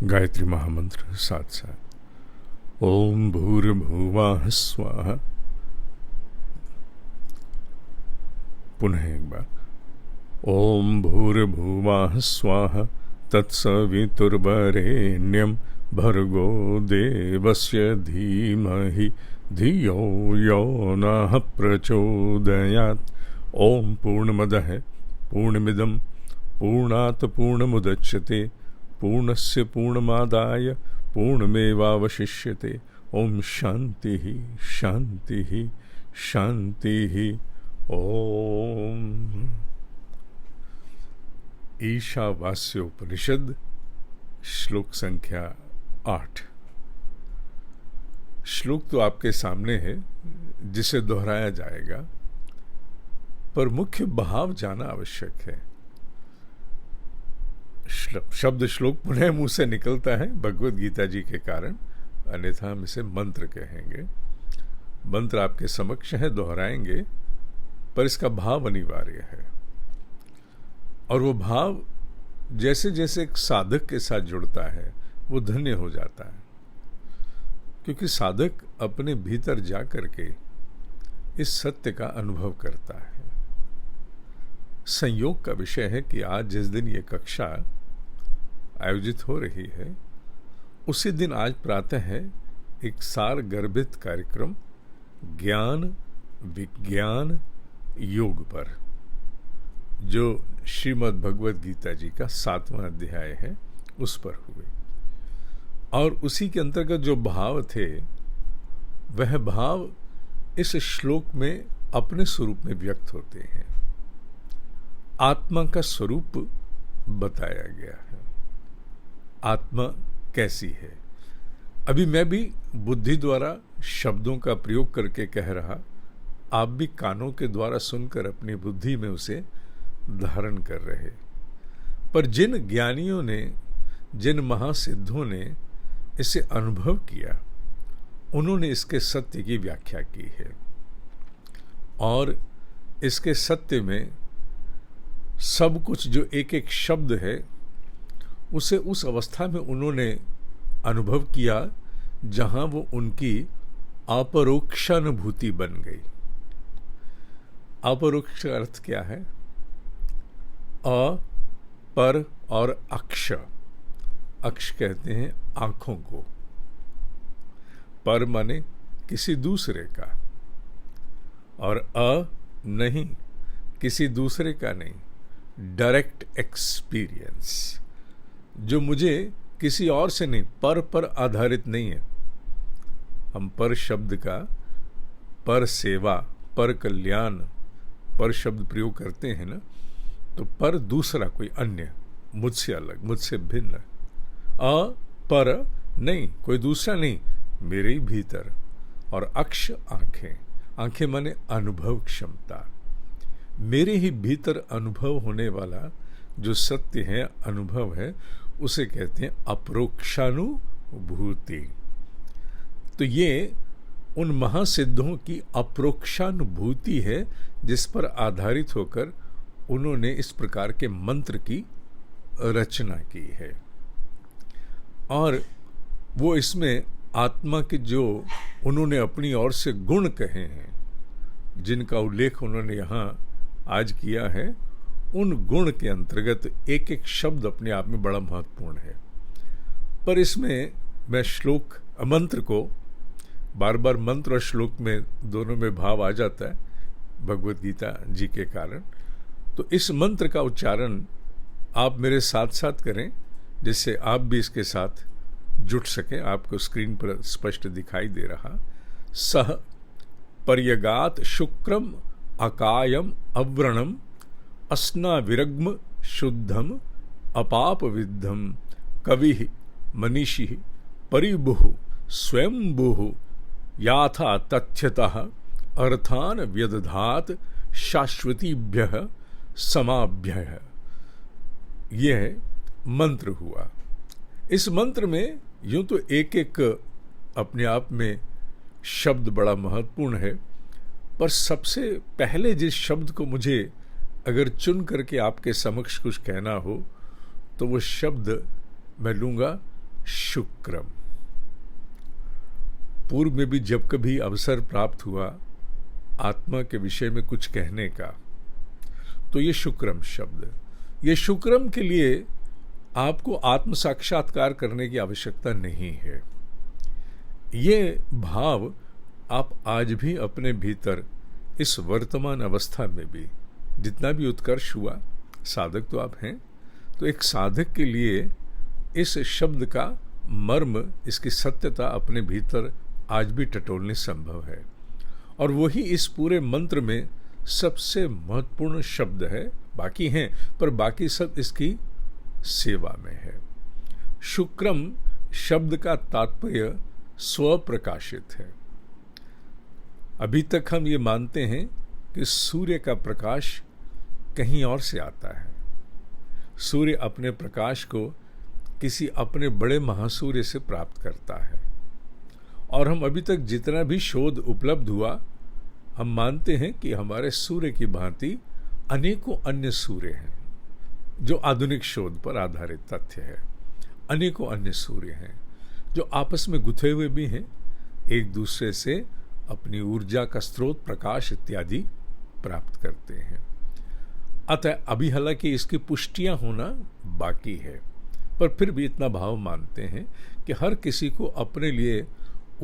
गायत्री महामंत्र साथ साथ ओम भूर्भुवः स्वाहा। पुनः एक बार ओम भूर्भुवः स्वाहा तत्सवितुर्वरेण्यं भर्गो देवस्य धीमहि धियो यो नः प्रचोदयात्। ओम पूर्णमदः पूर्णमिदं पूर्णात् पूर्णमुदच्यते पूर्णस्य पूर्णमादाय पूर्णमेवावशिष्यते। ओम शांतिः शांतिः शांतिः। ओम। ईशावास्योपनिषद श्लोक संख्या 8। श्लोक तो आपके सामने है जिसे दोहराया जाएगा, पर मुख्य भाव जाना आवश्यक है। शब्द श्लोक पुनः मुंह से निकलता है भगवत गीता जी के कारण, अन्यथा हम इसे मंत्र कहेंगे। मंत्र आपके समक्ष है, दोहराएंगे, पर इसका भाव अनिवार्य है। और वो भाव जैसे जैसे एक साधक के साथ जुड़ता है वो धन्य हो जाता है, क्योंकि साधक अपने भीतर जा करके इस सत्य का अनुभव करता है। संयोग का विषय है कि आज जिस दिन ये कक्षा आयोजित हो रही है उसी दिन आज प्रातः है एक सार गर्भित कार्यक्रम ज्ञान विज्ञान योग पर, जो श्रीमद् भगवत गीता जी का 7वां अध्याय है उस पर हुए। और उसी के अंतर्गत जो भाव थे वह भाव इस श्लोक में अपने स्वरूप में व्यक्त होते हैं। आत्मा का स्वरूप बताया गया है। आत्मा कैसी है? अभी मैं भी बुद्धि द्वारा शब्दों का प्रयोग करके कह रहा, आप भी कानों के द्वारा सुनकर अपनी बुद्धि में उसे धारण कर रहे। पर जिन ज्ञानियों ने, जिन महासिद्धों ने इसे अनुभव किया, उन्होंने इसके सत्य की व्याख्या की है। और इसके सत्य में सब कुछ जो एक एक शब्द है उसे उस अवस्था में उन्होंने अनुभव किया जहां वो उनकी अपरोक्षानुभूति बन गई। अपरोक्ष अर्थ क्या है? अ, पर और अक्ष। अक्ष कहते हैं आंखों को, पर माने किसी दूसरे का, और अ नहीं, किसी दूसरे का नहीं, डायरेक्ट एक्सपीरियंस, जो मुझे किसी और से नहीं, पर आधारित नहीं है। हम पर शब्द का पर सेवा, पर कल्याण, पर शब्द प्रयोग करते हैं ना, तो पर दूसरा कोई अन्य, मुझसे अलग, मुझसे भिन्न। अ पर नहीं, कोई दूसरा नहीं, मेरे ही भीतर। और अक्ष आंखें, आंखें माने अनुभव क्षमता। मेरे ही भीतर अनुभव होने वाला जो सत्य है, अनुभव है, उसे कहते हैं अपरोक्षानुभूति। तो ये उन महासिद्धों की अपरोक्षानुभूति है जिस पर आधारित होकर उन्होंने इस प्रकार के मंत्र की रचना की है। और वो इसमें आत्मा के जो उन्होंने अपनी ओर से गुण कहे हैं, जिनका उल्लेख उन्होंने यहाँ आज किया है, उन गुण के अंतर्गत एक एक शब्द अपने आप में बड़ा महत्वपूर्ण है। पर इसमें मैं श्लोक मंत्र को बार बार, मंत्र और श्लोक में दोनों में भाव आ जाता है भगवत गीता जी के कारण, तो इस मंत्र का उच्चारण आप मेरे साथ साथ करें जिससे आप भी इसके साथ जुट सकें। आपको स्क्रीन पर स्पष्ट दिखाई दे रहा। सह पर्यगात शुक्रम अकायम अव्रणम अस्ना विरग्म शुद्धम अपाप विद्धम कवि मनीषि परिभुः स्वयंभुः याथा तथ्यतः अर्थान व्यदधात शाश्वतीभ्यः समाभ्यः। यह मंत्र हुआ। इस मंत्र में यूं तो एक एक अपने आप में शब्द बड़ा महत्वपूर्ण है, पर सबसे पहले जिस शब्द को मुझे अगर चुन करके आपके समक्ष कुछ कहना हो तो वो शब्द मैं लूँगा शुक्रम। पूर्व में भी जब कभी अवसर प्राप्त हुआ आत्मा के विषय में कुछ कहने का, तो ये शुक्रम शब्द, ये शुक्रम के लिए आपको आत्म साक्षात्कार करने की आवश्यकता नहीं है। ये भाव आप आज भी अपने भीतर इस वर्तमान अवस्था में भी, जितना भी उत्कर्ष हुआ, साधक तो आप हैं, तो एक साधक के लिए इस शब्द का मर्म, इसकी सत्यता अपने भीतर आज भी टटोलने संभव है। और वही इस पूरे मंत्र में सबसे महत्वपूर्ण शब्द है। बाकी हैं, पर बाकी सब इसकी सेवा में है। शुक्रम शब्द का तात्पर्य स्वप्रकाशित है। अभी तक हम ये मानते हैं कि सूर्य का प्रकाश कहीं और से आता है। सूर्य अपने प्रकाश को किसी अपने बड़े महासूर्य से प्राप्त करता है। और हम अभी तक जितना भी शोध उपलब्ध हुआ, हम मानते हैं कि हमारे सूर्य की भांति अनेकों अन्य सूर्य हैं, जो आधुनिक शोध पर आधारित तथ्य है। अनेकों अन्य सूर्य हैं जो आपस में गुथे हुए भी हैं, एक दूसरे से अपनी ऊर्जा का स्रोत, प्रकाश इत्यादि प्राप्त करते हैं। अतः अभी हालांकि इसकी पुष्टियां होना बाकी है, पर फिर भी इतना भाव मानते हैं कि हर किसी को अपने लिए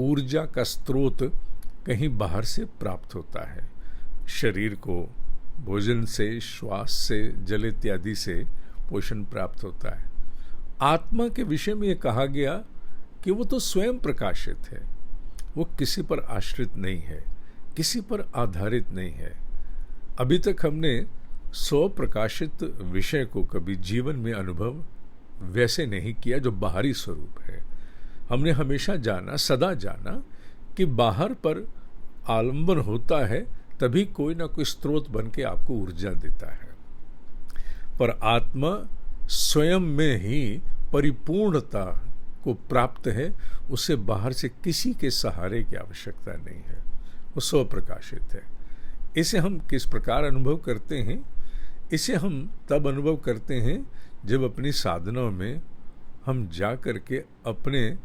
ऊर्जा का स्रोत कहीं बाहर से प्राप्त होता है। शरीर को भोजन से, श्वास से, जल इत्यादि से पोषण प्राप्त होता है। आत्मा के विषय में यह कहा गया कि वो तो स्वयं प्रकाशित है, वो किसी पर आश्रित नहीं है, किसी पर आधारित नहीं है। अभी तक हमने स्वप्रकाशित विषय को कभी जीवन में अनुभव वैसे नहीं किया जो बाहरी स्वरूप है। हमने हमेशा जाना, सदा जाना कि बाहर पर आलंबन होता है, तभी कोई ना कोई स्रोत बन के आपको ऊर्जा देता है। पर आत्मा स्वयं में ही परिपूर्णता को प्राप्त है, उसे बाहर से किसी के सहारे की आवश्यकता नहीं है, वो स्वप्रकाशित है। इसे हम किस प्रकार अनुभव करते हैं? इसे हम तब अनुभव करते हैं जब अपनी साधनाओं में हम जा कर के अपने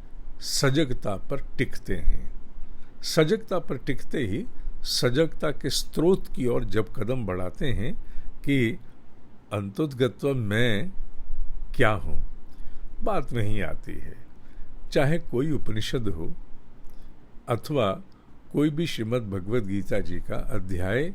सजगता पर टिकते हैं। सजगता पर टिकते ही सजगता के स्रोत की ओर जब कदम बढ़ाते हैं कि अंतोद्गत्व मैं क्या हूँ, बात वहीं आती है। चाहे कोई उपनिषद हो अथवा कोई भी श्रीमद् भगवद गीता जी का अध्याय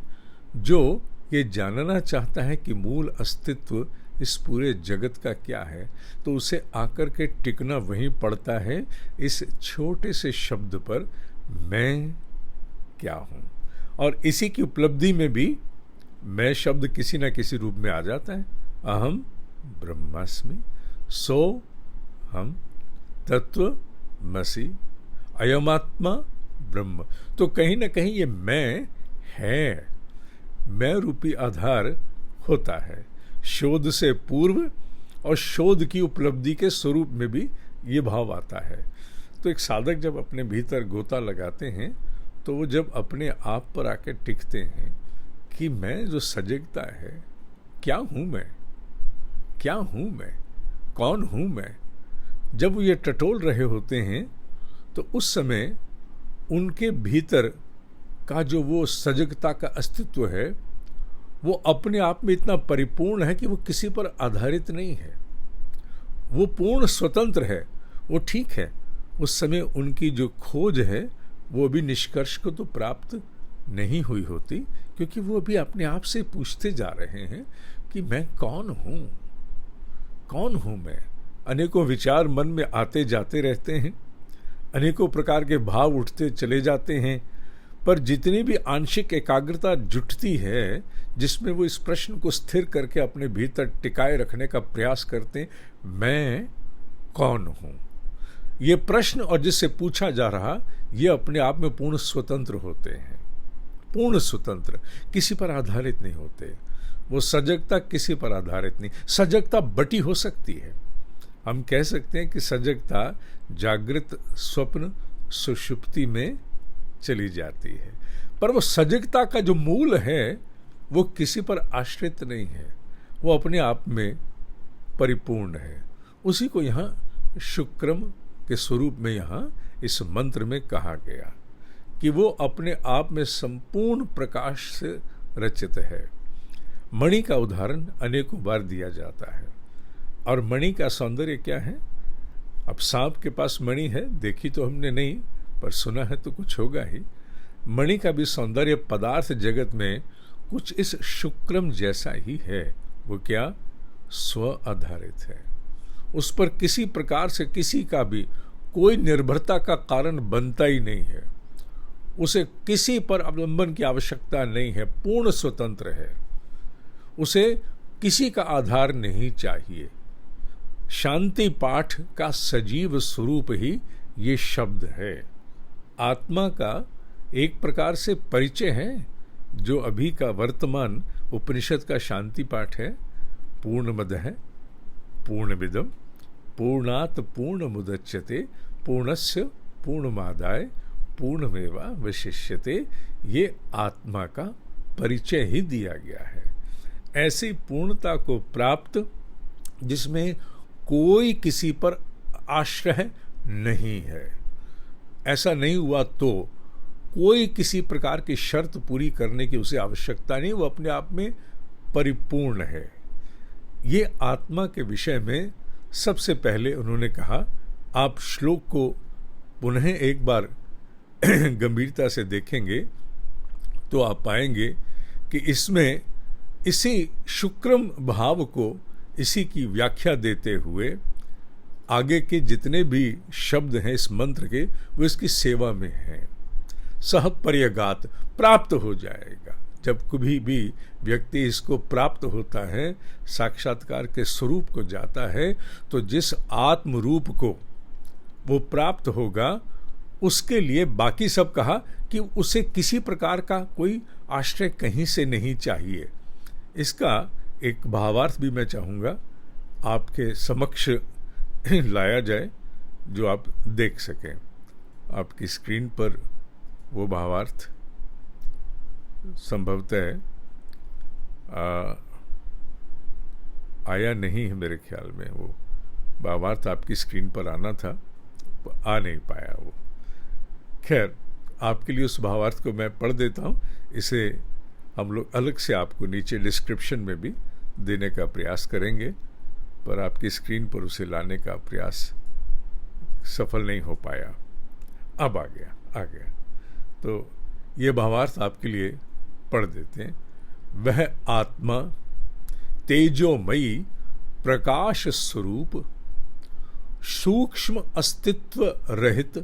जो ये जानना चाहता है कि मूल अस्तित्व इस पूरे जगत का क्या है, तो उसे आकर के टिकना वहीं पड़ता है, इस छोटे से शब्द पर, मैं क्या हूँ। और इसी की उपलब्धि में भी मैं शब्द किसी न किसी रूप में आ जाता है। अहम ब्रह्मास्मि, सो हम तत्वमसि, अयमात्मा ब्रह्म। तो कहीं ना कहीं ये मैं है, मैं रूपी आधार होता है। शोध से पूर्व और शोध की उपलब्धि के स्वरूप में भी ये भाव आता है। तो एक साधक जब अपने भीतर गोता लगाते हैं, तो वो जब अपने आप पर आके टिकते हैं कि मैं जो सजगता है, क्या हूँ मैं, क्या हूँ मैं, कौन हूँ मैं, जब वो ये टटोल रहे होते हैं, तो उस समय उनके भीतर का जो वो सजगता का अस्तित्व है, वो अपने आप में इतना परिपूर्ण है कि वो किसी पर आधारित नहीं है, वो पूर्ण स्वतंत्र है। वो ठीक है, उस समय उनकी जो खोज है वो भी निष्कर्ष को तो प्राप्त नहीं हुई होती, क्योंकि वो भी अपने आप से पूछते जा रहे हैं कि मैं कौन हूँ, कौन हूँ मैं। अनेकों विचार मन में आते जाते रहते हैं, अनेकों प्रकार के भाव उठते चले जाते हैं, पर जितनी भी आंशिक एकाग्रता जुटती है, जिसमें वो इस प्रश्न को स्थिर करके अपने भीतर टिकाए रखने का प्रयास करते हैं, मैं कौन हूँ, ये प्रश्न और जिससे पूछा जा रहा, ये अपने आप में पूर्ण स्वतंत्र होते हैं, पूर्ण स्वतंत्र, किसी पर आधारित नहीं होते। वो सजगता किसी पर आधारित नहीं। सजगता बटी हो सकती है, हम कह सकते हैं कि सजगता जागृत, स्वप्न, सुषुप्ति में चली जाती है, पर वो सजगता का जो मूल है वो किसी पर आश्रित नहीं है, वो अपने आप में परिपूर्ण है। उसी को यहाँ शुक्रम के स्वरूप में यहाँ इस मंत्र में कहा गया कि वो अपने आप में संपूर्ण प्रकाश से रचित है। मणि का उदाहरण अनेकों बार दिया जाता है, और मणि का सौंदर्य क्या है? अब सांप के पास मणि है, देखी तो हमने नहीं, पर सुना है तो कुछ होगा ही। मणि का भी सौंदर्य पदार्थ जगत में कुछ इस शुक्रम जैसा ही है। वो क्या? स्व आधारित है। उस पर किसी प्रकार से किसी का भी कोई निर्भरता का कारण बनता ही नहीं है। उसे किसी पर अवलंबन की आवश्यकता नहीं है, पूर्ण स्वतंत्र है। उसे किसी का आधार नहीं चाहिए। शांति पाठ का सजीव स्वरूप ही ये शब्द है। आत्मा का एक प्रकार से परिचय है, जो अभी का वर्तमान उपनिषद का शांति पाठ है। पूर्णमदः पूर्णमिदं पूर्णात् पूर्णमुदच्यते पूर्णस्य पूर्णमादाय पूर्णमेवावशिष्यते, ये आत्मा का परिचय ही दिया गया है। ऐसी पूर्णता को प्राप्त जिसमें कोई किसी पर आश्रय नहीं है। ऐसा नहीं हुआ तो कोई किसी प्रकार की शर्त पूरी करने की उसे आवश्यकता नहीं, वो अपने आप में परिपूर्ण है। ये आत्मा के विषय में सबसे पहले उन्होंने कहा। आप श्लोक को पुनः एक बार गंभीरता से देखेंगे तो आप पाएंगे कि इसमें इसी शुक्रम भाव को, इसी की व्याख्या देते हुए आगे के जितने भी शब्द हैं इस मंत्र के, वो इसकी सेवा में हैं। सह पर्यगात, प्राप्त हो जाएगा। जब कभी भी व्यक्ति इसको प्राप्त होता है, साक्षात्कार के स्वरूप को जाता है, तो जिस आत्म रूप को वो प्राप्त होगा, उसके लिए बाकी सब कहा कि उसे किसी प्रकार का कोई आश्रय कहीं से नहीं चाहिए। इसका एक भावार्थ भी मैं चाहूँगा आपके समक्ष लाया जाए, जो आप देख सकें। आपकी स्क्रीन पर वो भावार्थ संभवतः आया नहीं है, मेरे ख्याल में वो भावार्थ आपकी स्क्रीन पर आना था, आ नहीं पाया वो। खैर, आपके लिए उस भावार्थ को मैं पढ़ देता हूँ। इसे हम लोग अलग से आपको नीचे डिस्क्रिप्शन में भी देने का प्रयास करेंगे, पर आपकी स्क्रीन पर उसे लाने का प्रयास सफल नहीं हो पाया। अब आ गया। तो ये भावार्थ आपके लिए पढ़ देते हैं। वह आत्मा तेजोमयी प्रकाश स्वरूप, सूक्ष्म अस्तित्व रहित,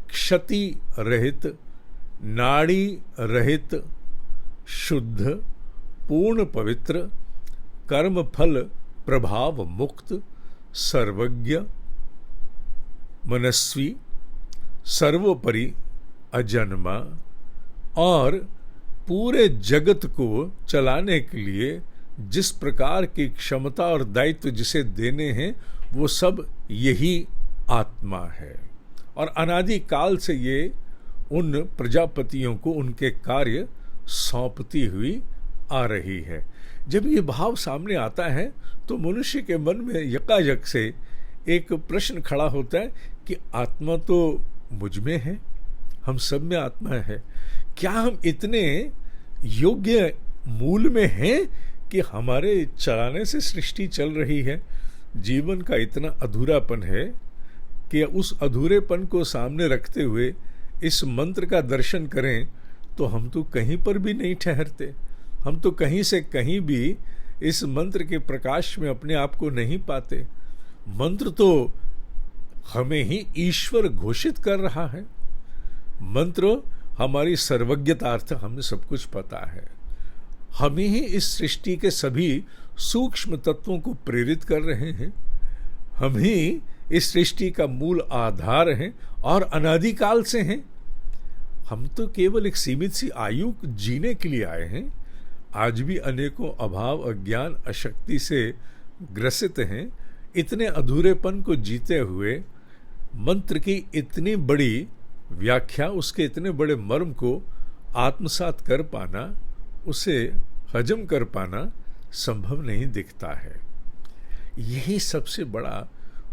क्षति रहित, नाड़ी रहित, शुद्ध, पूर्ण पवित्र, कर्म फल प्रभाव मुक्त, सर्वज्ञ, मनस्वी, सर्वोपरि अजन्मा और पूरे जगत को चलाने के लिए जिस प्रकार की क्षमता और दायित्व जिसे देने हैं, वो सब यही आत्मा है। और अनादि काल से ये उन प्रजापतियों को उनके कार्य सौंपती हुई आ रही है। जब ये भाव सामने आता है तो मनुष्य के मन में यकायक से एक प्रश्न खड़ा होता है कि आत्मा तो मुझ में है, हम सब में आत्मा है। क्या हम इतने योग्य मूल में हैं कि हमारे चलाने से सृष्टि चल रही है? जीवन का इतना अधूरापन है कि उस अधूरेपन को सामने रखते हुए इस मंत्र का दर्शन करें तो हम तो कहीं पर भी नहीं ठहरते। हम तो कहीं से कहीं भी इस मंत्र के प्रकाश में अपने आप को नहीं पाते। मंत्र तो हमें ही ईश्वर घोषित कर रहा है। मंत्र हमारी सर्वज्ञतार्थ, हमें सब कुछ पता है। हमें ही इस सृष्टि के सभी सूक्ष्म तत्वों को प्रेरित कर रहे हैं। हम ही इस सृष्टि का मूल आधार हैं और अनादिकाल से हैं। हम तो केवल एक सीमित सी आयु जीने के लिए आए हैं। आज भी अनेकों अभाव, अज्ञान, अशक्ति से ग्रसित हैं। इतने अधूरेपन को जीते हुए मंत्र की इतनी बड़ी व्याख्या, उसके इतने बड़े मर्म को आत्मसात कर पाना, उसे हजम कर पाना संभव नहीं दिखता है। यही सबसे बड़ा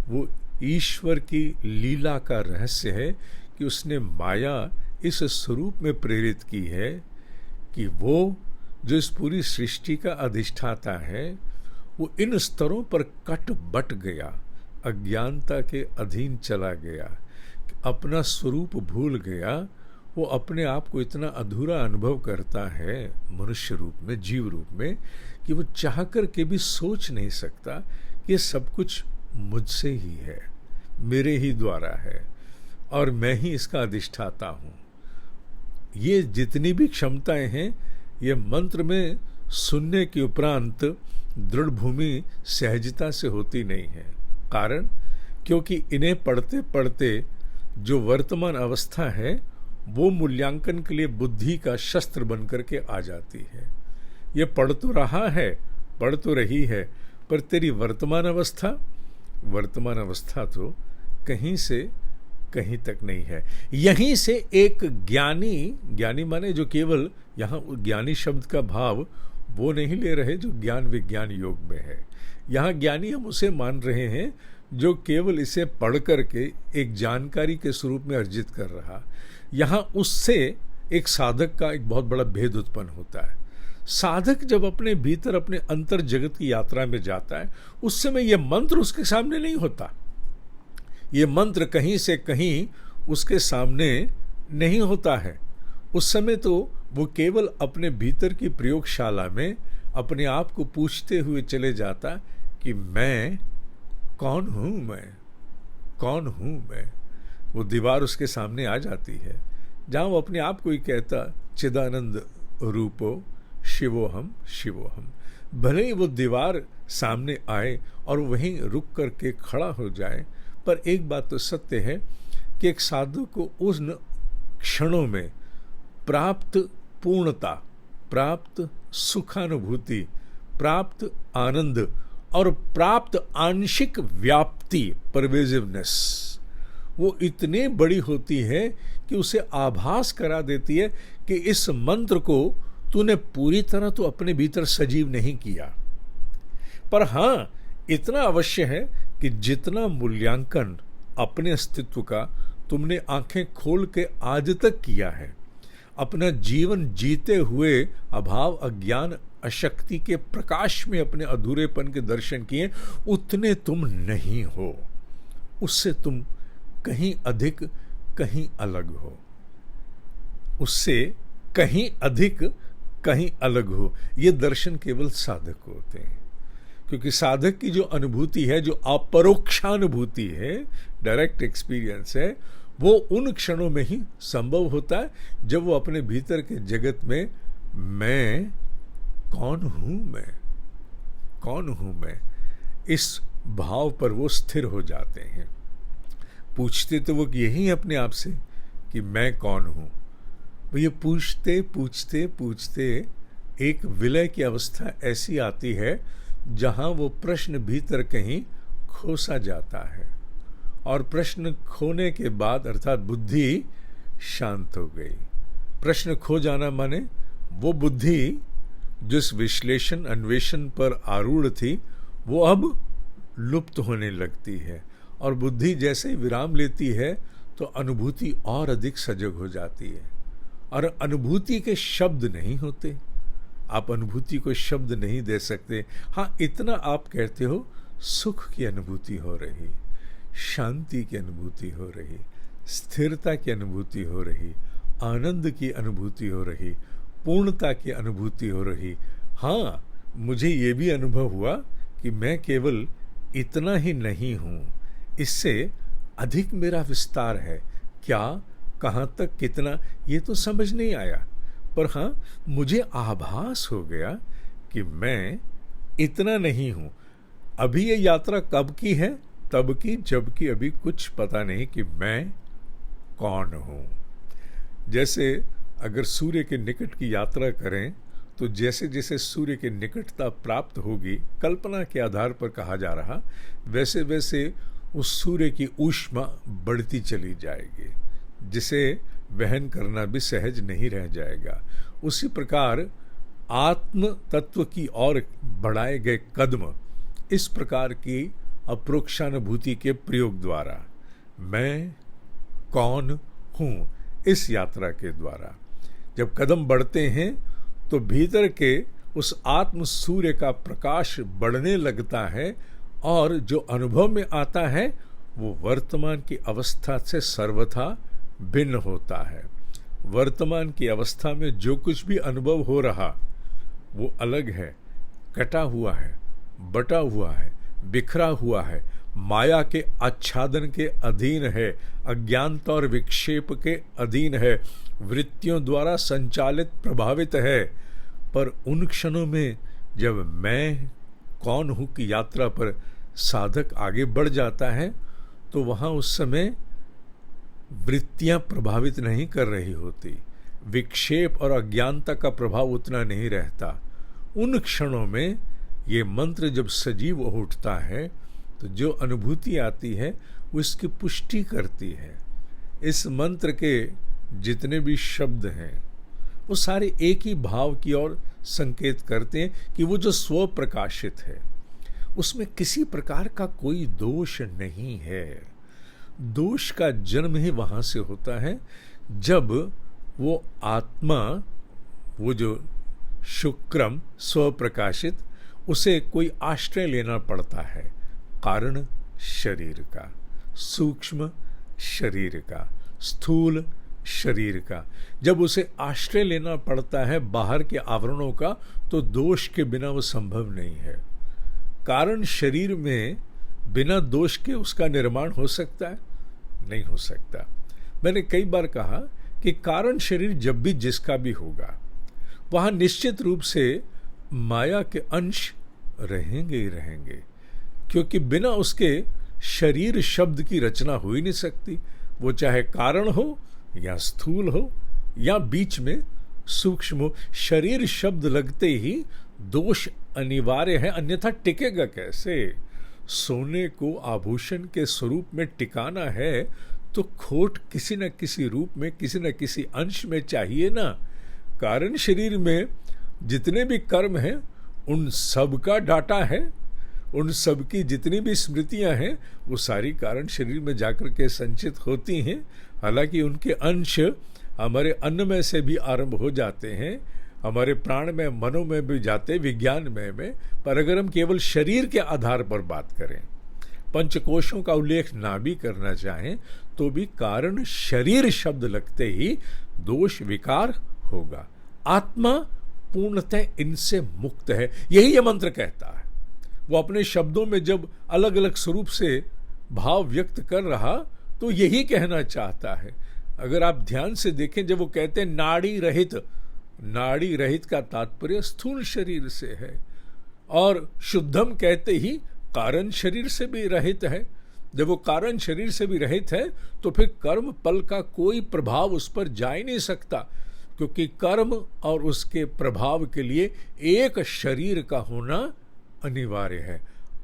वो ईश्वर की लीला का रहस्य है कि उसने माया इस स्वरूप में प्रेरित की है कि वो जो इस पूरी सृष्टि का अधिष्ठाता है वो इन स्तरों पर कट बट गया, अज्ञानता के अधीन चला गया, अपना स्वरूप भूल गया। वो अपने आप को इतना अधूरा अनुभव करता है मनुष्य रूप में, जीव रूप में, कि वो चाह कर के भी सोच नहीं सकता कि ये सब कुछ मुझसे ही है, मेरे ही द्वारा है और मैं ही इसका अधिष्ठाता हूँ। ये जितनी भी क्षमताएं हैं ये मंत्र में सुनने के उपरांत दृढ़ भूमि सहजता से होती नहीं है। कारण क्योंकि इन्हें पढ़ते पढ़ते जो वर्तमान अवस्था है वो मूल्यांकन के लिए बुद्धि का शस्त्र बन करके आ जाती है। ये पढ़ तो रहा है, पढ़ तो रही है, पर तेरी वर्तमान अवस्था तो कहीं से कहीं तक नहीं है। यहीं से एक ज्ञानी माने जो केवल, यहाँ ज्ञानी शब्द का भाव वो नहीं ले रहे जो ज्ञान विज्ञान योग में है। यहाँ ज्ञानी हम उसे मान रहे हैं जो केवल इसे पढ़ करके एक जानकारी के स्वरूप में अर्जित कर रहा। यहाँ उससे एक साधक का एक बहुत बड़ा भेद उत्पन्न होता है। साधक जब अपने भीतर अपने अंतर जगत की यात्रा में जाता है उस समय यह मंत्र उसके सामने नहीं होता। ये मंत्र कहीं से कहीं उसके सामने नहीं होता है। उस समय तो वो केवल अपने भीतर की प्रयोगशाला में अपने आप को पूछते हुए चले जाता कि मैं कौन हूँ मैं। वो दीवार उसके सामने आ जाती है जहाँ वो अपने आप को ही कहता चिदानंद रूपो शिवोहम। भले ही वो दीवार सामने आए और वहीं रुक करके खड़ा हो जाए, पर एक बात तो सत्य है कि एक साधु को उन क्षणों में प्राप्त पूर्णता, प्राप्त सुखानुभूति, प्राप्त आनंद और प्राप्त आंशिक व्याप्ति, परवेजिवनेस, वो इतने बड़ी होती है कि उसे आभास करा देती है कि इस मंत्र को तूने पूरी तरह तो अपने भीतर सजीव नहीं किया, पर हाँ इतना अवश्य है कि जितना मूल्यांकन अपने अस्तित्व का तुमने आंखें खोल के आज तक किया है, अपना जीवन जीते हुए अभाव अज्ञान अशक्ति के प्रकाश में अपने अधूरेपन के दर्शन किए, उतने तुम नहीं हो। उससे तुम कहीं अधिक कहीं अलग हो, उससे कहीं अधिक कहीं अलग हो। ये दर्शन केवल साधक को होते हैं, क्योंकि साधक की जो अनुभूति है, जो अपरोक्षानुभूति है, डायरेक्ट एक्सपीरियंस है, वो उन क्षणों में ही संभव होता है जब वो अपने भीतर के जगत में मैं कौन हूं मैं इस भाव पर वो स्थिर हो जाते हैं। पूछते तो वो यही अपने आप से कि मैं कौन हूं। वो ये पूछते पूछते पूछते एक विलय की अवस्था ऐसी आती है जहां वो प्रश्न भीतर कहीं खोसा जाता है, और प्रश्न खोने के बाद अर्थात बुद्धि शांत हो गई। प्रश्न खो जाना माने वो बुद्धि जिस विश्लेषण अन्वेषण पर आरूढ़ थी वो अब लुप्त होने लगती है, और बुद्धि जैसे ही विराम लेती है तो अनुभूति और अधिक सजग हो जाती है। और अनुभूति के शब्द नहीं होते, आप अनुभूति को शब्द नहीं दे सकते। हाँ, इतना आप कहते हो सुख की अनुभूति हो रही, शांति की अनुभूति हो रही, स्थिरता की अनुभूति हो रही, आनंद की अनुभूति हो रही, पूर्णता की अनुभूति हो रही। हाँ, मुझे ये भी अनुभव हुआ कि मैं केवल इतना ही नहीं हूँ, इससे अधिक मेरा विस्तार है। क्या, कहाँ तक, कितना, ये तो समझ नहीं आया, पर हाँ मुझे आभास हो गया कि मैं इतना नहीं हूँ। अभी ये यात्रा कब की है? तब की जबकि अभी कुछ पता नहीं कि मैं कौन हूँ। जैसे अगर सूर्य के निकट की यात्रा करें तो जैसे जैसे सूर्य की निकटता प्राप्त होगी, कल्पना के आधार पर कहा जा रहा, वैसे वैसे उस सूर्य की ऊष्मा बढ़ती चली जाएगी, जिसे वहन करना भी सहज नहीं रह जाएगा। उसी प्रकार आत्म तत्व की ओर बढ़ाए गए कदम इस प्रकार की अप्रोक्षानुभूति के प्रयोग द्वारा, मैं कौन हूँ, इस यात्रा के द्वारा जब कदम बढ़ते हैं तो भीतर के उस आत्म सूर्य का प्रकाश बढ़ने लगता है और जो अनुभव में आता है वो वर्तमान की अवस्था से सर्वथा भिन्न होता है। वर्तमान की अवस्था में जो कुछ भी अनुभव हो रहा वो अलग है, कटा हुआ है, बटा हुआ है, बिखरा हुआ है, माया के आच्छादन के अधीन है, अज्ञानता और विक्षेप के अधीन है, वृत्तियों द्वारा संचालित प्रभावित है। पर उन क्षणों में जब मैं कौन हूँ की यात्रा पर साधक आगे बढ़ जाता है तो वहाँ उस समय वृत्तियाँ प्रभावित नहीं कर रही होती, विक्षेप और अज्ञानता का प्रभाव उतना नहीं रहता। उन क्षणों में ये मंत्र जब सजीव हो उठता है तो जो अनुभूति आती है वो इसकी पुष्टि करती है। इस मंत्र के जितने भी शब्द हैं वो सारे एक ही भाव की ओर संकेत करते हैं कि वो जो स्व प्रकाशित है उसमें किसी प्रकार का कोई दोष नहीं है। दोष का जन्म ही वहां से होता है जब वो आत्मा, वो जो शुक्रम स्व प्रकाशित, उसे कोई आश्रय लेना पड़ता है कारण शरीर का, सूक्ष्म शरीर का, स्थूल शरीर का। जब उसे आश्रय लेना पड़ता है बाहर के आवरणों का तो दोष के बिना वो संभव नहीं है। कारण शरीर में बिना दोष के उसका निर्माण हो सकता है? नहीं हो सकता। मैंने कई बार कहा कि कारण शरीर जब भी जिसका भी होगा वहां निश्चित रूप से माया के अंश रहेंगे ही रहेंगे, क्योंकि बिना उसके शरीर शब्द की रचना हो ही नहीं सकती। वो चाहे कारण हो या स्थूल हो या बीच में सूक्ष्म हो, शरीर शब्द लगते ही दोष अनिवार्य है, अन्यथा टिकेगा कैसे? सोने को आभूषण के स्वरूप में टिकाना है तो खोट किसी न किसी रूप में, किसी न किसी अंश में चाहिए ना। कारण शरीर में जितने भी कर्म हैं उन सब का डाटा है, उन सब की जितनी भी स्मृतियां हैं वो सारी कारण शरीर में जाकर के संचित होती हैं। हालांकि उनके अंश हमारे अन्न में से भी आरंभ हो जाते हैं, हमारे प्राण में, मनो में भी जाते, विज्ञान में। पर अगर हम केवल शरीर के आधार पर बात करें, पंचकोशों का उल्लेख ना भी करना चाहें तो भी कारण शरीर शब्द लगते ही दोष विकार होगा। आत्मा पूर्णतः इनसे मुक्त है, यही ये मंत्र कहता है। वो अपने शब्दों में जब अलग अलग स्वरूप से भाव व्यक्त कर रहा तो यही कहना चाहता है। अगर आप ध्यान से देखें, जब वो कहते हैं नाड़ी रहित, नाड़ी रहित का तात्पर्य स्थूल शरीर से है, और शुद्धम कहते ही कारण शरीर से भी रहित है। जब वो कारण शरीर से भी रहित है तो फिर कर्म पल का कोई प्रभाव उस पर जा ही नहीं सकता, क्योंकि कर्म और उसके प्रभाव के लिए एक शरीर का होना अनिवार्य है।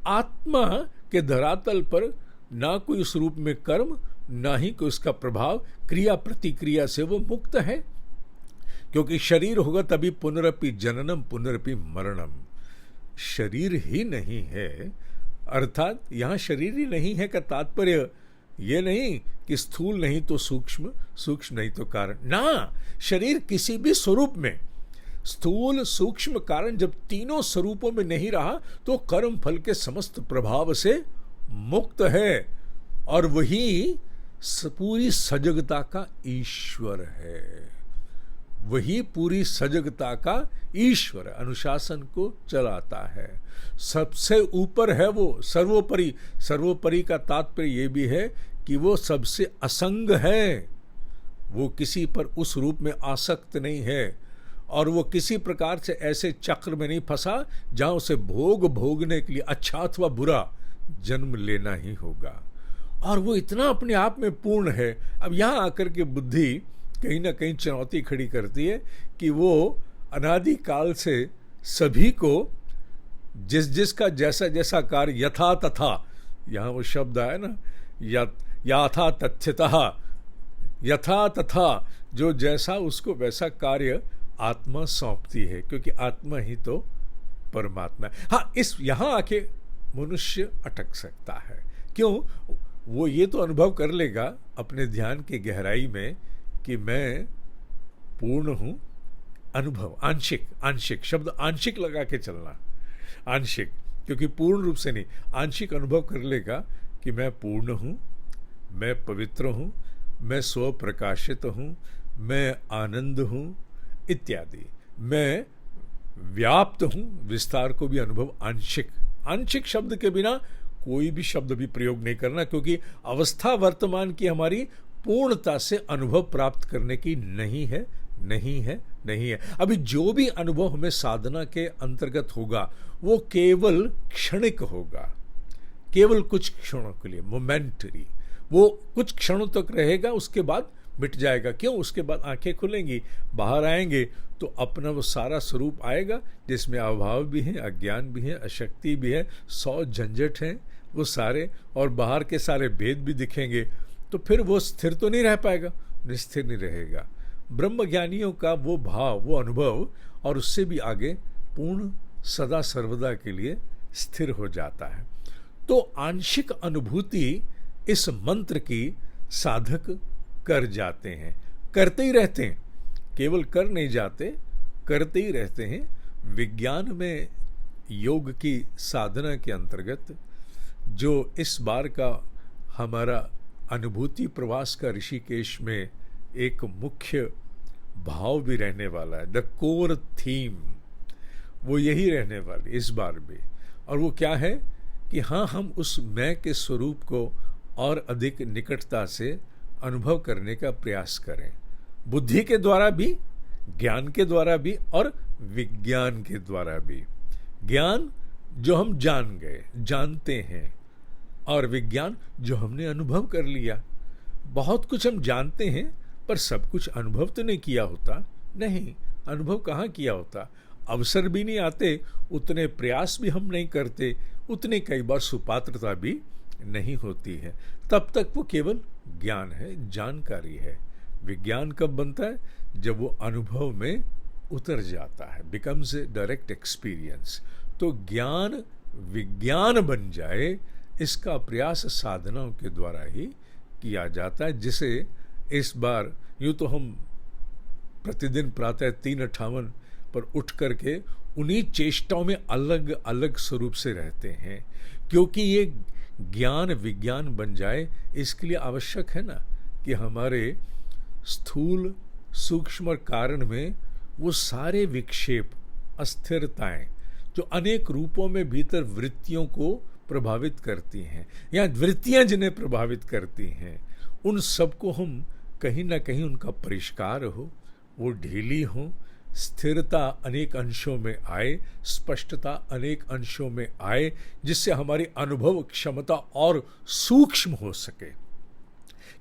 आत्मा के धरातल पर ना कोई उस रूप में कर्म, ना ही कोई उसका प्रभाव, क्रिया प्रतिक्रिया से वो मुक्त है। क्योंकि शरीर होगा तभी पुनरपि जननम पुनरपि मरणम। शरीर ही नहीं है, अर्थात यहाँ शरीर ही नहीं है का तात्पर्य ये नहीं कि स्थूल नहीं तो सूक्ष्म, सूक्ष्म नहीं तो कारण ना। शरीर किसी भी स्वरूप में, स्थूल सूक्ष्म कारण, जब तीनों स्वरूपों में नहीं रहा तो कर्म फल के समस्त प्रभाव से मुक्त है, और वही पूरी सजगता का ईश्वर है। वही पूरी सजगता का ईश्वर अनुशासन को चलाता है, सबसे ऊपर है वो, सर्वोपरि। सर्वोपरि का तात्पर्य ये भी है कि वो सबसे असंग है, वो किसी पर उस रूप में आसक्त नहीं है, और वो किसी प्रकार से ऐसे चक्र में नहीं फंसा जहां उसे भोगने के लिए अच्छा अथवा बुरा जन्म लेना ही होगा। और वो इतना अपने आप में पूर्ण है। अब यहाँ आकर के बुद्धि कहीं ना कहीं चुनौती खड़ी करती है कि वो अनादिकाल से सभी को जिसका जैसा जैसा कार्य यथा तथा, यहाँ वो शब्द आया ना, यथा तथ्यतः, यथा तथा, जो जैसा उसको वैसा कार्य आत्मा सौंपती है, क्योंकि आत्मा ही तो परमात्मा है। हाँ, इस यहाँ आके मनुष्य अटक सकता है। क्यों? वो ये तो अनुभव कर लेगा अपने ध्यान की गहराई में कि मैं पूर्ण हूं। अनुभव आंशिक, आंशिक शब्द आंशिक लगा के चलना, आंशिक, क्योंकि पूर्ण रूप से नहीं, आंशिक अनुभव कर लेगा कि मैं पूर्ण हूं, मैं पवित्र हूं, मैं स्व प्रकाशित हूं, मैं आनंद हूं इत्यादि, मैं व्याप्त हूं। विस्तार को भी अनुभव आंशिक, आंशिक शब्द के बिना कोई भी शब्द भी प्रयोग नहीं करना, क्योंकि अवस्था वर्तमान की हमारी पूर्णता से अनुभव प्राप्त करने की नहीं है, नहीं है, नहीं है। अभी जो भी अनुभव हमें साधना के अंतर्गत होगा वो केवल क्षणिक होगा, केवल कुछ क्षणों के लिए, मोमेंटरी। वो कुछ क्षणों तक रहेगा, उसके बाद मिट जाएगा। क्यों? उसके बाद आंखें खुलेंगी, बाहर आएंगे तो अपना वो सारा स्वरूप आएगा जिसमें अभाव भी है, अज्ञान भी है, अशक्ति भी है, 100 झंझट हैं वो सारे, और बाहर के सारे भेद भी दिखेंगे। तो फिर वो स्थिर तो नहीं रह पाएगा, निस्थिर नहीं रहेगा। ब्रह्मज्ञानियों का वो भाव, वो अनुभव, और उससे भी आगे पूर्ण सदा सर्वदा के लिए स्थिर हो जाता है। तो आंशिक अनुभूति इस मंत्र की साधक कर जाते हैं, करते ही रहते हैं, केवल कर नहीं जाते, करते ही रहते हैं। विज्ञान में योग की साधना के अंतर्गत जो इस बार का हमारा अनुभूति प्रवास का ऋषिकेश में एक मुख्य भाव भी रहने वाला है, द कोर थीम, वो यही रहने वाली इस बार भी। और वो क्या है कि हाँ, हम उस मैं के स्वरूप को और अधिक निकटता से अनुभव करने का प्रयास करें, बुद्धि के द्वारा भी, ज्ञान के द्वारा भी और विज्ञान के द्वारा भी। ज्ञान जो हम जान गए, जानते हैं, और विज्ञान जो हमने अनुभव कर लिया। बहुत कुछ हम जानते हैं पर सब कुछ अनुभव तो नहीं किया होता। नहीं, अनुभव कहाँ किया होता, अवसर भी नहीं आते, उतने प्रयास भी हम नहीं करते, उतने कई बार सुपात्रता भी नहीं होती है। तब तक वो केवल ज्ञान है, जानकारी है। विज्ञान कब बनता है? जब वो अनुभव में उतर जाता है, बिकम्स ए डायरेक्ट एक्सपीरियंस। तो ज्ञान विज्ञान बन जाए, इसका प्रयास साधनाओं के द्वारा ही किया जाता है, जिसे इस बार यूँ तो हम प्रतिदिन प्रातः 3:58 पर उठ करके उन्हीं चेष्टाओं में अलग अलग स्वरूप से रहते हैं, क्योंकि ये ज्ञान विज्ञान बन जाए इसके लिए आवश्यक है ना कि हमारे स्थूल सूक्ष्म कारण में वो सारे विक्षेप, अस्थिरताएं जो अनेक रूपों में भीतर वृत्तियों को प्रभावित करती हैं या वृत्तियां जिन्हें प्रभावित करती हैं, उन सबको हम कहीं ना कहीं उनका परिष्कार हो, वो ढीली हो, स्थिरता अनेक अंशों में आए, स्पष्टता अनेक अंशों में आए, जिससे हमारी अनुभव क्षमता और सूक्ष्म हो सके।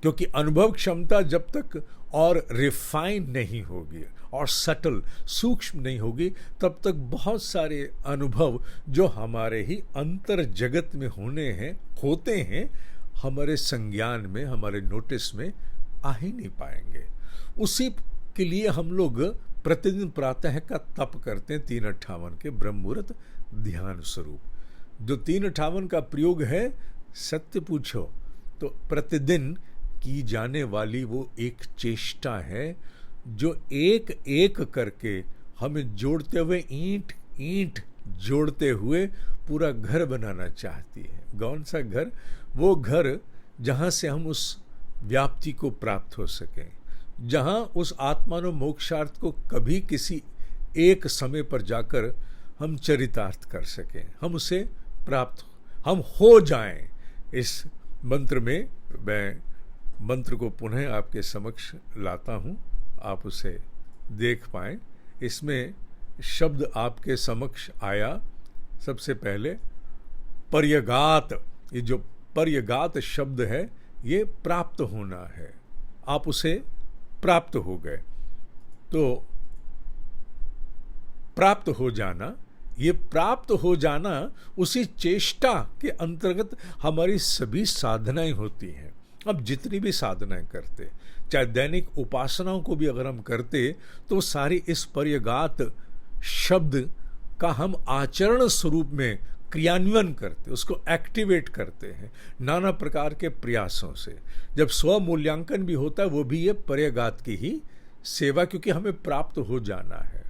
क्योंकि अनुभव क्षमता जब तक और रिफाइन नहीं होगी और सटल सूक्ष्म नहीं होगी, तब तक बहुत सारे अनुभव जो हमारे ही अंतर जगत में होते हैं, हमारे संज्ञान में, हमारे नोटिस में आ ही नहीं पाएंगे। उसी के लिए हम लोग प्रतिदिन प्रातः का तप करते हैं 3:58 के ब्रह्म मुहूर्त ध्यान स्वरूप। जो 3:58 का प्रयोग है, सत्य पूछो तो प्रतिदिन की जाने वाली वो एक चेष्टा है जो एक एक करके हमें जोड़ते हुए, ईंट ईंट जोड़ते हुए पूरा घर बनाना चाहती है। कौन सा घर? वो घर जहाँ से हम उस व्याप्ति को प्राप्त हो सकें, जहाँ उस आत्मानो मोक्षार्थ को कभी किसी एक समय पर जाकर हम चरितार्थ कर सकें, हम उसे प्राप्त, हम हो जाएं। इस मंत्र में मैं मंत्र को पुनः आपके समक्ष लाता हूँ, आप उसे देख पाएं। इसमें शब्द आपके समक्ष आया सबसे पहले पर्यगात। ये जो पर्यगात शब्द है, ये प्राप्त होना है, आप उसे प्राप्त हो गए। तो प्राप्त हो जाना, ये प्राप्त हो जाना उसी चेष्टा के अंतर्गत हमारी सभी साधनाएं होती हैं। अब जितनी भी साधनाएं करते, चाहे दैनिक उपासनाओं को भी अगर हम करते, तो सारी इस पर्यगात शब्द का हम आचरण स्वरूप में क्रियान्वयन करते, उसको एक्टिवेट करते हैं नाना प्रकार के प्रयासों से। जब स्व मूल्यांकन भी होता है वो भी ये पर्यगात की ही सेवा, क्योंकि हमें प्राप्त हो जाना है।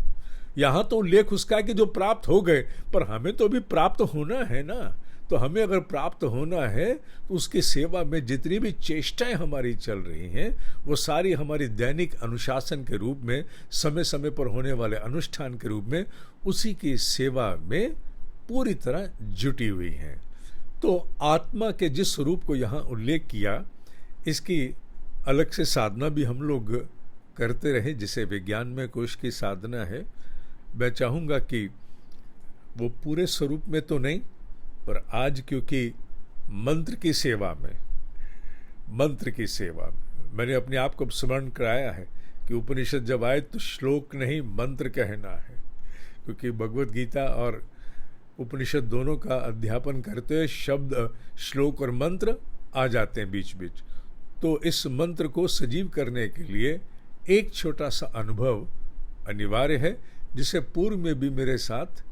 यहां तो उल्लेख उसका है कि जो प्राप्त हो गए, पर हमें तो भी प्राप्त होना है ना। तो हमें अगर प्राप्त होना है तो उसकी सेवा में जितनी भी चेष्टाएं हमारी चल रही हैं वो सारी हमारी दैनिक अनुशासन के रूप में, समय समय पर होने वाले अनुष्ठान के रूप में उसी की सेवा में पूरी तरह जुटी हुई हैं। तो आत्मा के जिस स्वरूप को यहाँ उल्लेख किया, इसकी अलग से साधना भी हम लोग करते रहे, जिसे विज्ञान में कोश की साधना है। मैं चाहूँगा कि वो पूरे स्वरूप में तो नहीं, पर आज क्योंकि मंत्र की सेवा में मैंने अपने आप को स्मरण कराया है कि उपनिषद जब आए तो श्लोक नहीं मंत्र कहना है, क्योंकि भगवत गीता और उपनिषद दोनों का अध्यापन करते हुए शब्द, श्लोक और मंत्र आ जाते हैं बीच बीच। तो इस मंत्र को सजीव करने के लिए एक छोटा सा अनुभव अनिवार्य है, जिसे पूर्व में भी मेरे साथ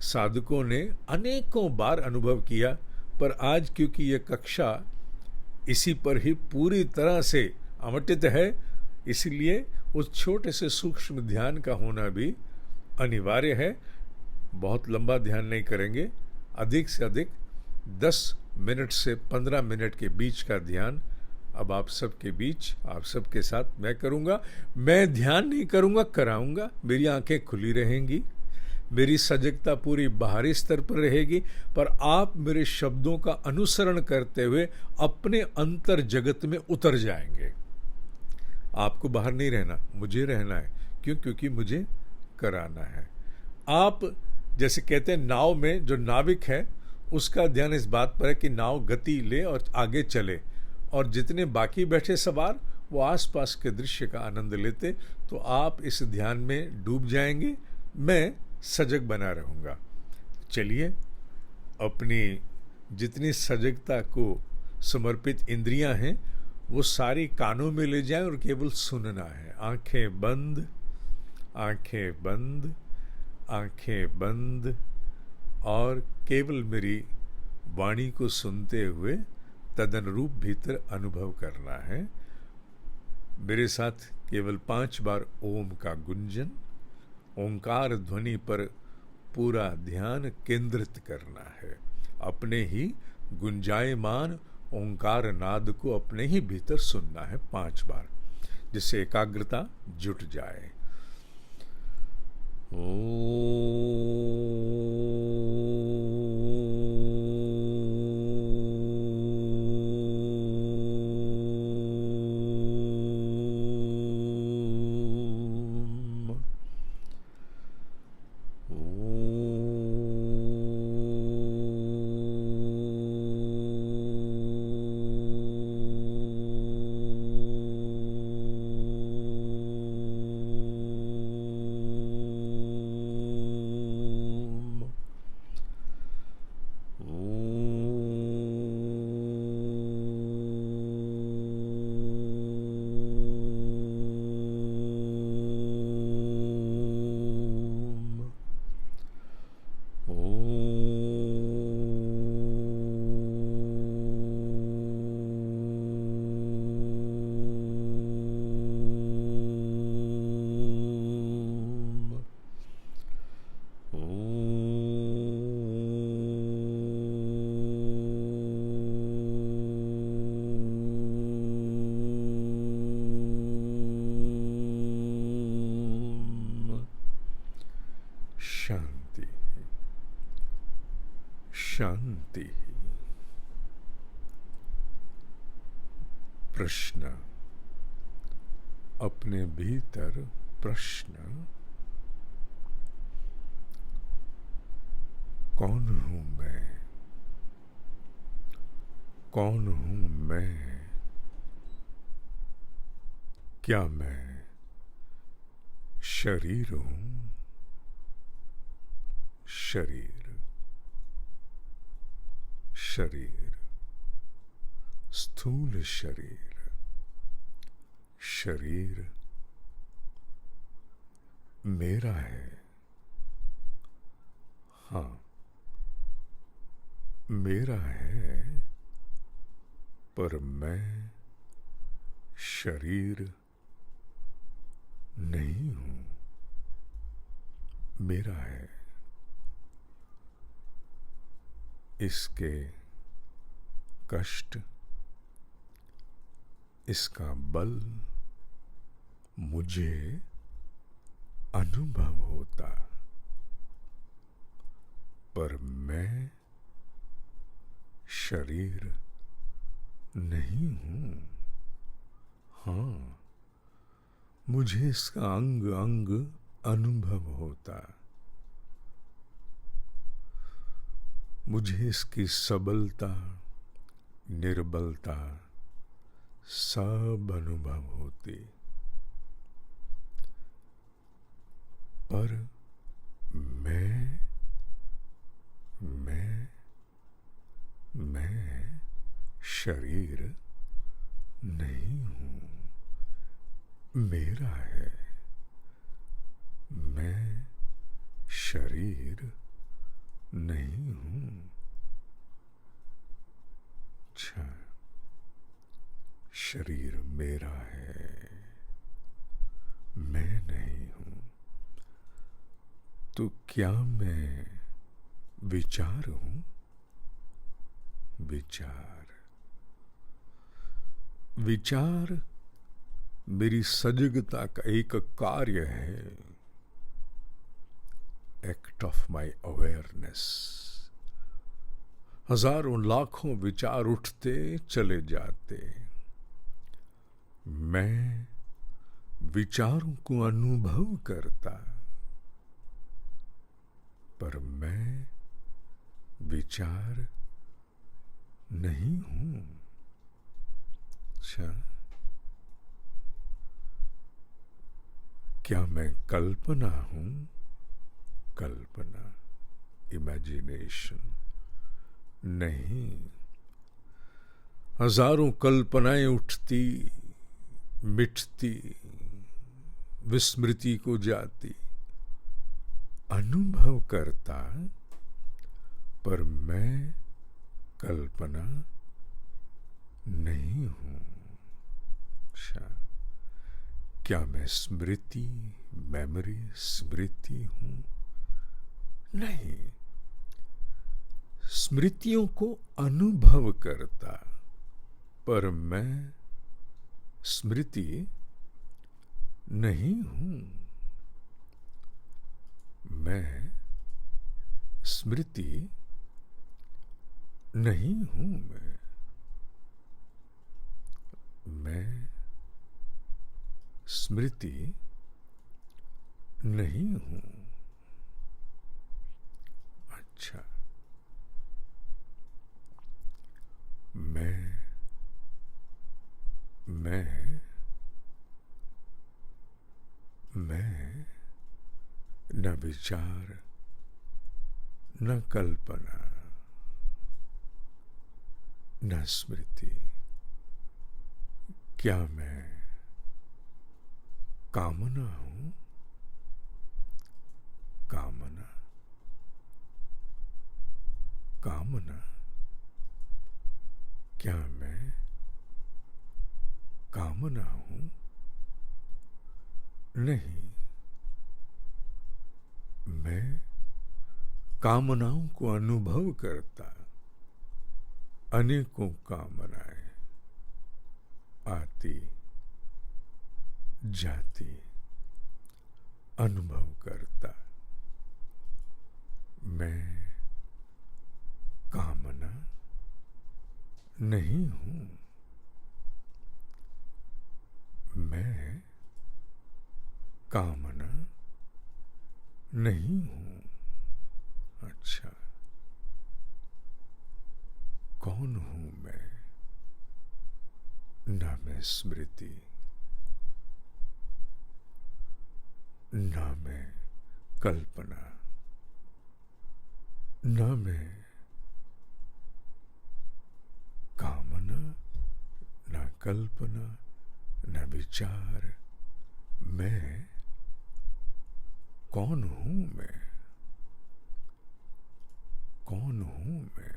साधकों ने अनेकों बार अनुभव किया, पर आज क्योंकि ये कक्षा इसी पर ही पूरी तरह से आवंटित है, इसलिए उस छोटे से सूक्ष्म ध्यान का होना भी अनिवार्य है। बहुत लंबा ध्यान नहीं करेंगे, अधिक से अधिक 10 मिनट से 15 मिनट के बीच का ध्यान अब आप सबके बीच, आप सबके साथ मैं करूँगा। मैं ध्यान नहीं करूँगा, कराऊँगा। मेरी आंखें खुली रहेंगी, मेरी सजगता पूरी बाहरी स्तर पर रहेगी, पर आप मेरे शब्दों का अनुसरण करते हुए अपने अंतर जगत में उतर जाएंगे। आपको बाहर नहीं रहना, मुझे रहना है। क्यों? क्योंकि मुझे कराना है। आप जैसे कहते हैं नाव में जो नाविक है उसका ध्यान इस बात पर है कि नाव गति ले और आगे चले, और जितने बाकी बैठे सवार वो आसपास के दृश्य का आनंद लेते। तो आप इस ध्यान में डूब जाएंगे, मैं सजग बना रहूँगा। चलिए, अपनी जितनी सजगता को समर्पित इंद्रियां हैं वो सारी कानों में ले जाएं और केवल सुनना है। आंखें बंद, आंखें बंद, आंखें बंद, और केवल मेरी वाणी को सुनते हुए तदनुरूप भीतर अनुभव करना है। मेरे साथ केवल 5 बार ओम का गुंजन, ओंकार ध्वनि पर पूरा ध्यान केंद्रित करना है। अपने ही गुंजायमान ओंकार नाद को अपने ही भीतर सुनना है 5 बार, जिससे एकाग्रता जुट जाए। शांति, शांति। प्रश्न, अपने भीतर प्रश्न, कौन हूं मैं? कौन हूं मैं? क्या मैं शरीर हूं? शरीर, शरीर, स्थूल शरीर, शरीर मेरा है। हाँ, मेरा है, पर मैं शरीर नहीं हूं। मेरा है, इसके कष्ट, इसका बल मुझे अनुभव होता, पर मैं शरीर नहीं हूं। हाँ, मुझे इसका अंग अंग अनुभव होता, मुझे इसकी सबलता निर्बलता सब अनुभव होती, पर मैं शरीर नहीं हूं। मेरा है, मैं शरीर नहीं हूं। अच्छा, शरीर मेरा है, मैं नहीं हूं। तो क्या मैं विचार हूं? विचार मेरी सजगता का एक कार्य है, एक्ट ऑफ माई अवेयरनेस। हजारों लाखों विचार उठते चले जाते, मैं विचारों को अनुभव करता, पर मैं विचार नहीं हूं। अच्छा, क्या मैं कल्पना हूं? कल्पना, इमेजिनेशन नहीं। हजारों कल्पनाएं उठती मिटती, विस्मृति को जाती, अनुभव करता, पर मैं कल्पना नहीं हूं। अच्छा, क्या मैं स्मृति स्मृति हूं? नहीं, स्मृतियों को अनुभव करता, पर मैं स्मृति नहीं हूं। मैं स्मृति नहीं हूं। मैं स्मृति नहीं हूं। अच्छा, मैं न विचार न कल्पना न स्मृति। क्या मैं कामना हूं? कामना क्या मैं कामना हूं? नहीं, मैं कामनाओं को अनुभव करता, अनेकों कामनाएं आती जाती, अनुभव करता। मैं कामना नहीं हूं। मैं कामना नहीं हूं। अच्छा, कौन हूं मैं? ना मैं स्मृति, ना मैं कल्पना, ना मैं कामना, ना कल्पना, न विचार। मैं कौन हूं? मैं कौन हूं? मैं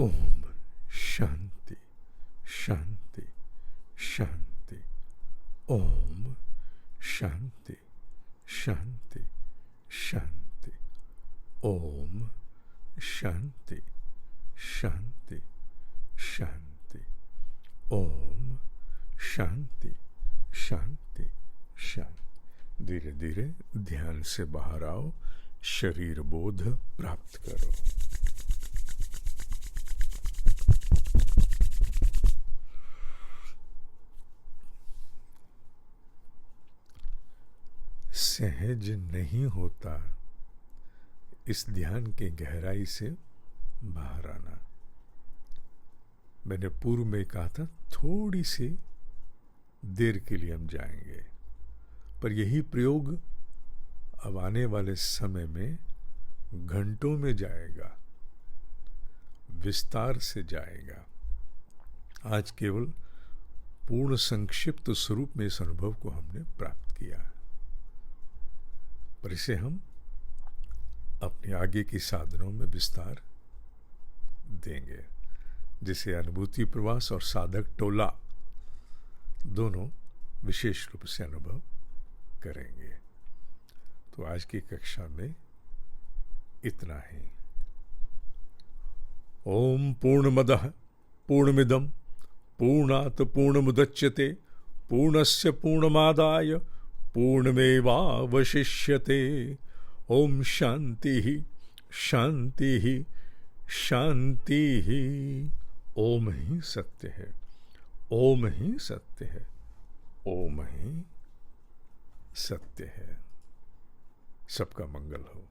ओम शांति शांति शांति। ओम शांति शांति शांति। ओम शांति शांति शांति। ओम शांति शांति शांति। धीरे धीरे ध्यान से बाहर आओ, शरीर बोध प्राप्त करो। सहज नहीं होता इस ध्यान के गहराई से बाहर आना। मैंने पूर्व में कहा था थोड़ी सी देर के लिए हम जाएंगे, पर यही प्रयोग अब आने वाले समय में घंटों में जाएगा, विस्तार से जाएगा। आज केवल पूर्ण संक्षिप्त स्वरूप में इस अनुभव को हमने प्राप्त किया, पर इसे हम अपने आगे की साधनों में विस्तार देंगे, जिसे अनुभूति प्रवास और साधक टोला दोनों विशेष रूप से अनुभव करेंगे। तो आज की कक्षा में इतना ही। ओम पूर्णमदः पूर्णमिदं पूर्णात् पूर्णमुदच्यते पूर्णस्य पूर्णमादाय पूर्णमेवावशिष्यते। ओम शांति शांति शांति। ओम ही सत्य है, ओम ही सत्य है, ओम ही सत्य है। सबका मंगल हो।